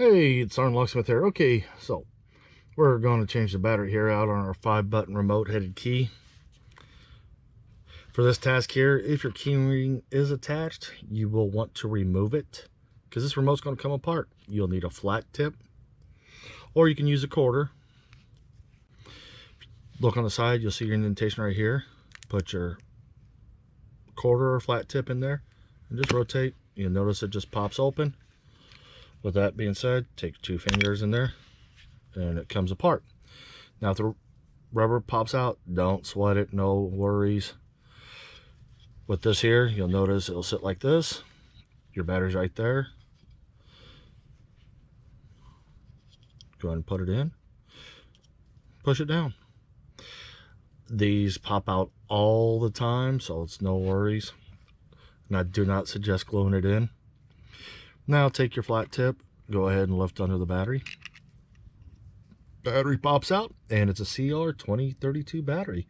Hey, it's Locksmith here. Okay, so we're going to change the battery here out on our 5-button remote headed key. For this task here, if your key ring is attached, you will want to remove it because this remote's going to come apart. You'll need a flat tip, or you can use a quarter. Look on the side, you'll see your indentation right here. Put your quarter or flat tip in there and just rotate. You'll notice it just pops open. With that being said, take 2 fingers in there and it comes apart. Now if the rubber pops out, don't sweat it, no worries. With this here, you'll notice it'll sit like this. Your battery's right there. Go ahead and put it in. Push it down. These pop out all the time, so it's no worries. And I do not suggest gluing it in. Now take your flat tip, go ahead and lift under the battery. Battery pops out, and it's a CR2032 battery.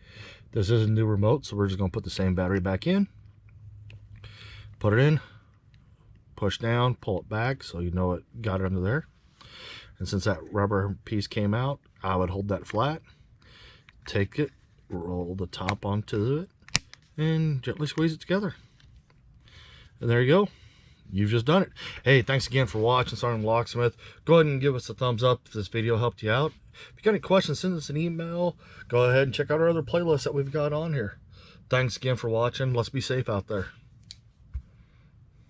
This is a new remote, so we're just going to put the same battery back in. Put it in, push down, pull it back so you know it got it under there. And since that rubber piece came out, I would hold that flat, take it, roll the top onto it, and gently squeeze it together. And there you go. You've just done it. Hey, thanks again for watching Sergeant Locksmith. Go ahead and give us a thumbs up if this video helped you out. If you got any questions, send us an email. Go ahead and check out our other playlists that we've got on here. Thanks again for watching. Let's be safe out there.